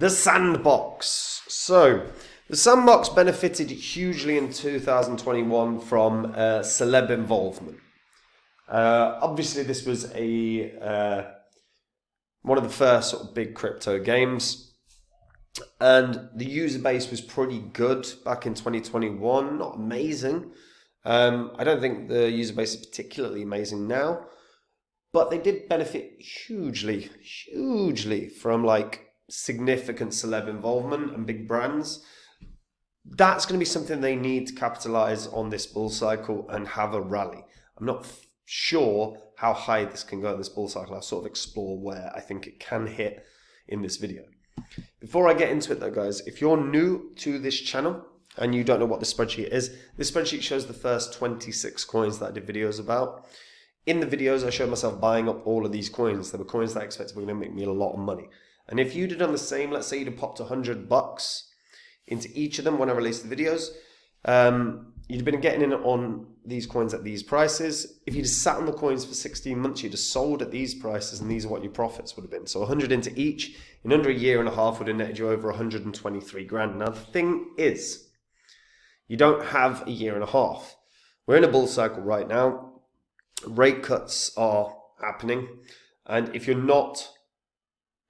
The Sandbox. So, the Sandbox benefited hugely in 2021 from celeb involvement. Obviously, this was one of the first sort of big crypto games, and the user base was pretty good back in 2021. Not amazing. I don't think the user base is particularly amazing now, but they did benefit hugely from like significant celeb involvement and big brands. That's going to be something they need to capitalize on this bull cycle and have a rally. I'm not sure how high this can go in this bull cycle. I'll sort of explore where I think it can hit in this video. Before I get into it though, guys, if you're new to this channel and you don't know what this spreadsheet is, this spreadsheet shows the first 26 coins that I did videos about. In the videos, I showed myself buying up all of these coins. There were coins that I expected were going to make me a lot of money. And if you'd have done the same, let's say you'd have popped $100 into each of them when I released the videos, you'd have been getting in on these coins at these prices. If you'd have sat on the coins for 16 months, you'd have sold at these prices, and these are what your profits would have been. So 100 into each, in under a year and a half, would have netted you over 123 grand. Now, the thing is, you don't have a year and a half. We're in a bull cycle right now. Rate cuts are happening. And if you're not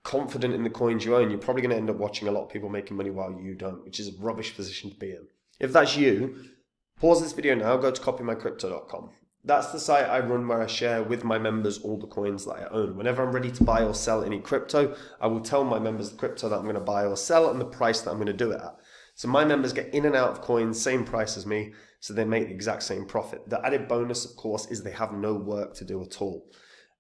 confident in the coins you own, you're probably going to end up watching a lot of people making money while you don't, which is a rubbish position to be in. If that's you, pause this video now, go to copymycrypto.com. That's the site I run where I share with my members all the coins that I own. Whenever I'm ready to buy or sell any crypto, I will tell my members the crypto that I'm going to buy or sell and the price that I'm going to do it at. So my members get in and out of coins, same price as me, so they make the exact same profit. The added bonus, of course, is they have no work to do at all.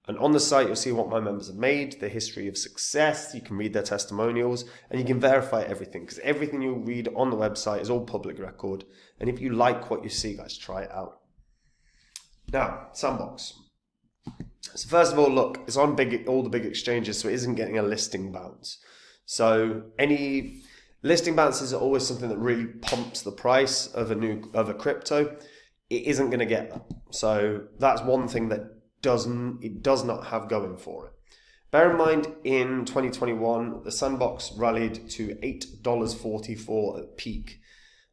And on the site, you'll see what my members have made, their history of success. You can read their testimonials, and you can verify everything, because everything you'll read on the website is all public record. And if you like what you see, guys, try it out. Now, Sandbox. So first of all, look, it's on all the big exchanges, so it isn't getting a listing bounce. So any listing bounces are always something that really pumps the price of a crypto. It isn't going to get that. So that's one thing that it does not have going for it. Bear in mind, in 2021, the Sandbox rallied to $8.44 at peak.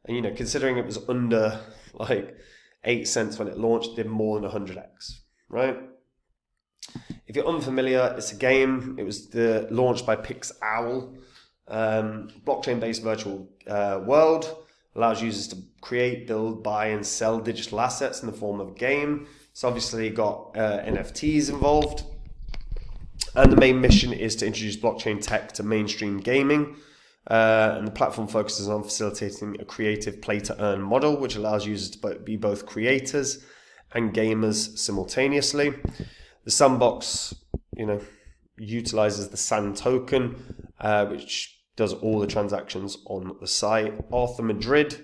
And, considering it was under like 8 cents when it launched, it did more than 100x, right? If you're unfamiliar, it's a game. It was launched by PixOwl, blockchain-based virtual world. Allows users to create, build, buy, and sell digital assets in the form of a game. It's obviously got NFTs involved. And the main mission is to introduce blockchain tech to mainstream gaming. And the platform focuses on facilitating a creative play-to-earn model, which allows users to be both creators and gamers simultaneously. The Sandbox, utilizes the SAND token, which does all the transactions on the site. Arthur Madrid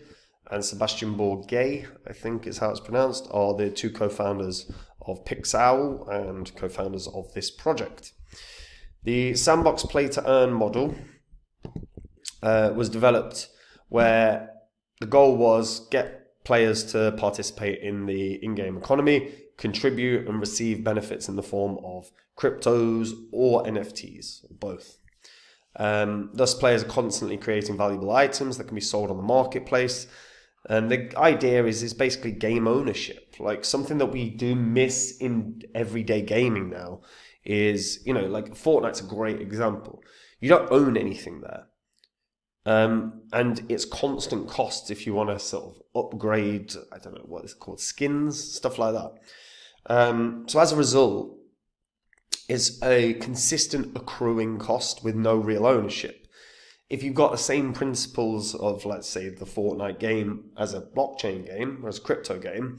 and Sebastian Bourget, I think is how it's pronounced, are the two co-founders of PixOwl and co-founders of this project. The Sandbox play-to-earn model was developed where the goal was get players to participate in the in-game economy, contribute and receive benefits in the form of cryptos or NFTs, or both. Thus, players are constantly creating valuable items that can be sold on the marketplace. And the idea is basically game ownership. Like something that we do miss in everyday gaming now is, like Fortnite's a great example. You don't own anything there. And it's constant costs if you want to sort of upgrade, I don't know what it's called, skins, stuff like that. So as a result, it's a consistent accruing cost with no real ownership. If you've got the same principles of, let's say, the Fortnite game as a blockchain game or as a crypto game,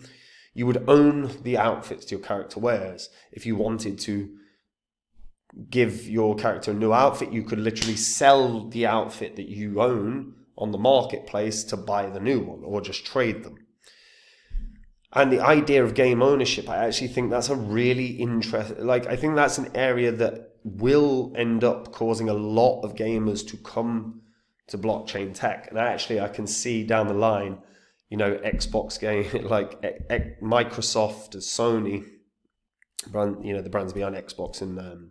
you would own the outfits your character wears. If you wanted to give your character a new outfit, you could literally sell the outfit that you own on the marketplace to buy the new one or just trade them. And the idea of game ownership, I actually think that's a really interesting, I think that's an area that will end up causing a lot of gamers to come to blockchain tech. And actually, I can see down the line, Xbox game, like Microsoft, Sony, brand, the brands behind Xbox and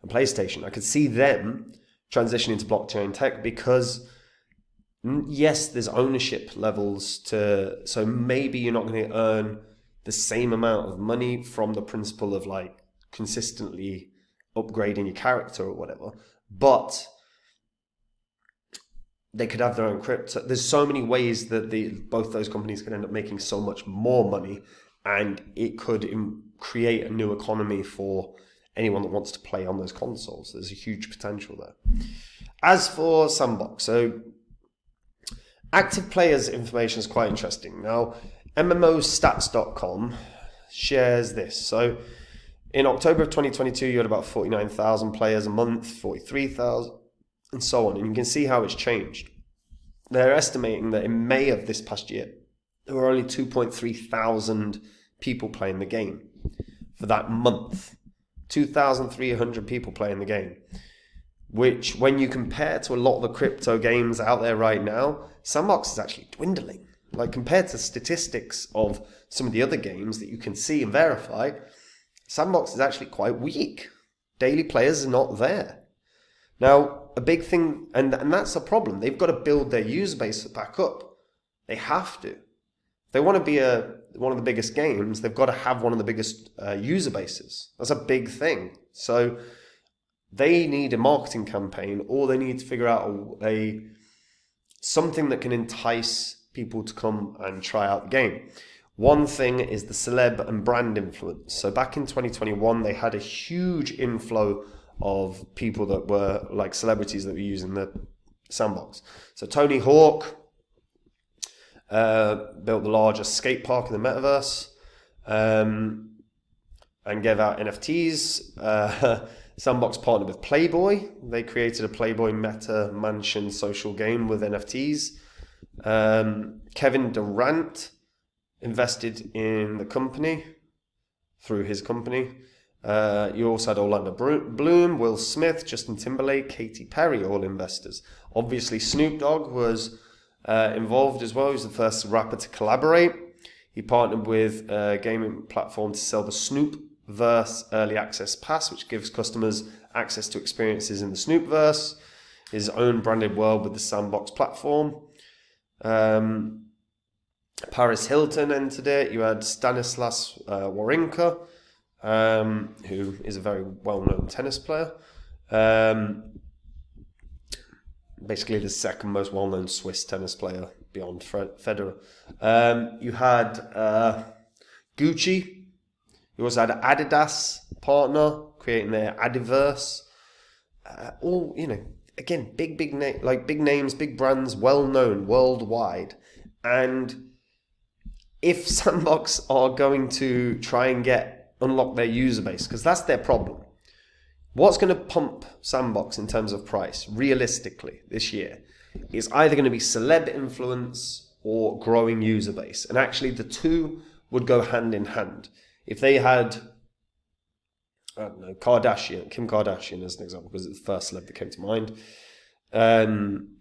PlayStation. I could see them transition into blockchain tech because yes, there's ownership levels so maybe you're not going to earn the same amount of money from the principle of like consistently upgrading your character or whatever, but they could have their own crypto. There's so many ways that both those companies could end up making so much more money, and it could create a new economy for anyone that wants to play on those consoles. There's a huge potential there. As for Sandbox, so active players information is quite interesting. Now, MMOstats.com shares this. So in October of 2022, you had about 49,000 players a month, 43,000, and so on. And you can see how it's changed. They're estimating that in May of this past year, there were only 2.3 thousand people playing the game for that month. 2,300 people playing the game. Which, when you compare to a lot of the crypto games out there right now, Sandbox is actually dwindling. Like, compared to statistics of some of the other games that you can see and verify, Sandbox is actually quite weak. Daily players are not there. Now, a big thing, and that's a problem. They've got to build their user base back up. They have to. If they want to be one of the biggest games, they've got to have one of the biggest user bases. That's a big thing. So they need a marketing campaign, or they need to figure out something that can entice people to come and try out the game. One thing is the celeb and brand influence. So back in 2021, they had a huge inflow of people that were like celebrities that were using the Sandbox. So Tony Hawk built the largest skate park in the metaverse and gave out NFTs. Sandbox partnered with Playboy. They created a Playboy meta mansion social game with NFTs. Kevin Durant invested in the company through his company. You also had Orlando Bloom, Will Smith, Justin Timberlake, Katy Perry, all investors. Obviously, Snoop Dogg was involved as well. He was the first rapper to collaborate. He partnered with a gaming platform to sell the Snoopverse Early Access Pass, which gives customers access to experiences in the Snoopverse, his own branded world with the Sandbox platform. Paris Hilton entered it. You had Stanislas Wawrinka, who is a very well-known tennis player. Basically the second most well-known Swiss tennis player beyond Federer. You had Gucci. You also had Adidas partner creating their Adiverse. All, again, big names, big brands, well-known worldwide. And if Sandbox are going to try and unlock their user base, because that's their problem. What's going to pump Sandbox in terms of price, realistically, this year, is either going to be celeb influence or growing user base. And actually, the two would go hand in hand. If they had, I don't know, Kim Kardashian as an example, because it's the first celeb that came to mind,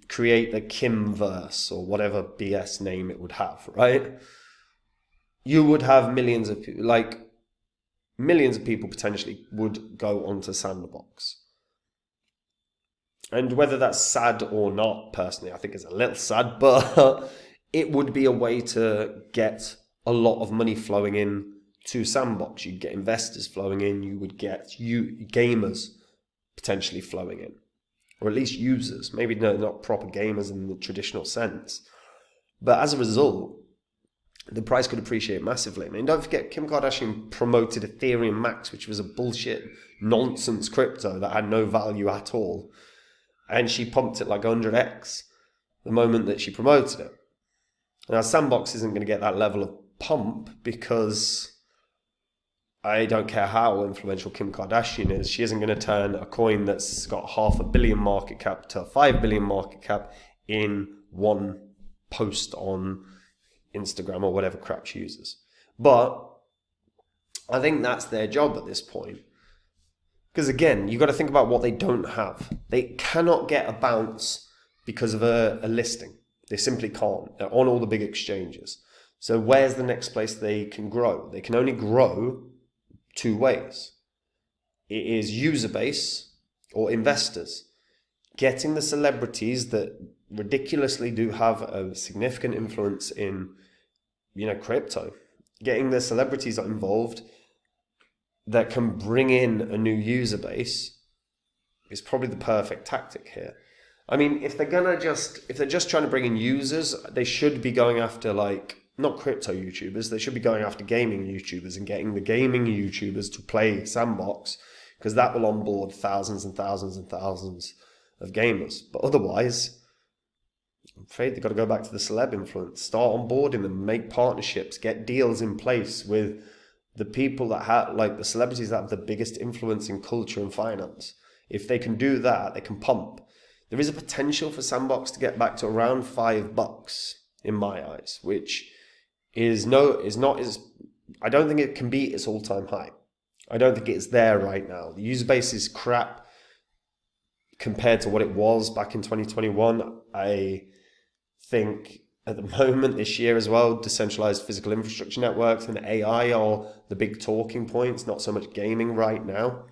create the Kimverse or whatever BS name it would have, right? You would have millions of people potentially would go onto Sandbox. And whether that's sad or not, personally, I think it's a little sad, but it would be a way to get a lot of money flowing in to Sandbox. You'd get investors flowing in, you would get gamers potentially flowing in, or at least users, maybe not proper gamers in the traditional sense. But as a result, the price could appreciate massively. I mean, don't forget, Kim Kardashian promoted Ethereum Max, which was a bullshit, nonsense crypto that had no value at all. And she pumped it like 100x the moment that she promoted it. Now, Sandbox isn't going to get that level of pump because I don't care how influential Kim Kardashian is. She isn't going to turn a coin that's got 500 million market cap to 5 billion market cap in one post on Instagram or whatever crap she uses. But I think that's their job at this point. Because again, you've got to think about what they don't have. They cannot get a bounce because of a listing. They simply can't. They're on all the big exchanges. So where's the next place they can grow? They can only grow two ways. It is user base or investors. getting the celebrities that ridiculously do have a significant influence in, crypto, getting the celebrities involved that can bring in a new user base is probably the perfect tactic here. I mean, if they're just trying to bring in users, they should be going after not crypto YouTubers. They should be going after gaming YouTubers and getting the gaming YouTubers to play Sandbox, because that will onboard thousands and thousands and thousands of gamers. But otherwise, I'm afraid they've got to go back to the celeb influence, start onboarding them, make partnerships, get deals in place with the people that have, the celebrities that have the biggest influence in culture and finance. If they can do that, they can pump. There is a potential for Sandbox to get back to around $5 in my eyes, which is not as, I don't think it can beat its all-time high. I don't think it's there right now. The user base is crap compared to what it was back in 2021. I think at the moment this year as well, decentralized physical infrastructure networks and AI are the big talking points, not so much gaming right now.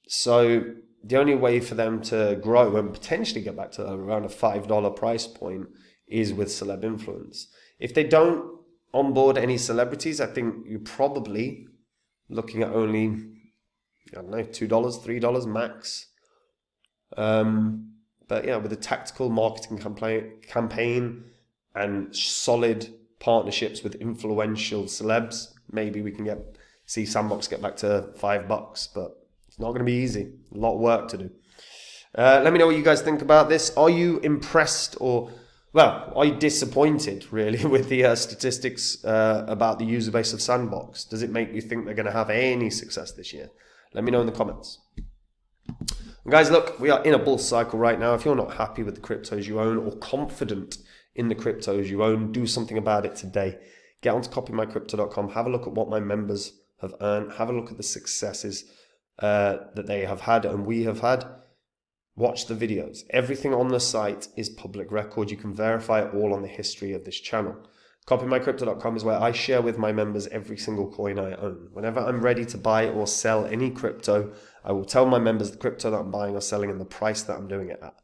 So the only way for them to grow and potentially get back to around a $5 price point is with celeb influence. If they don't onboard any celebrities, I think you're probably looking at only, $2, $3 max. But yeah, with a tactical marketing campaign and solid partnerships with influential celebs, maybe we can see Sandbox get back to $5, but it's not going to be easy. A lot of work to do. Let me know what you guys think about this. Are you impressed are you disappointed really with the statistics about the user base of Sandbox? Does it make you think they're going to have any success this year? Let me know in the comments. And guys, look, we are in a bull cycle right now. If you're not happy with the cryptos you own or confident in the cryptos you own, do something about it today. Get onto copymycrypto.com, have a look at what my members have earned, have a look at the successes that they have had and we have had. Watch the videos. Everything on the site is public record. You can verify it all on the history of this channel. Copymycrypto.com is where I share with my members every single coin I own. Whenever I'm ready to buy or sell any crypto, I will tell my members the crypto that I'm buying or selling and the price that I'm doing it at.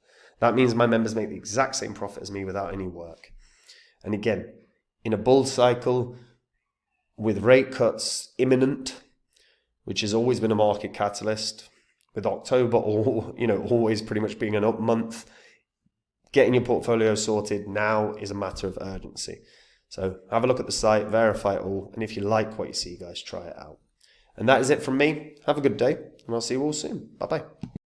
That means my members make the exact same profit as me without any work. And again, in a bull cycle with rate cuts imminent, which has always been a market catalyst, with October always pretty much being an up month, getting your portfolio sorted now is a matter of urgency. So have a look at the site, verify it all, and if you like what you see, guys, try it out. And that is it from me. Have a good day, and I'll see you all soon. Bye-bye.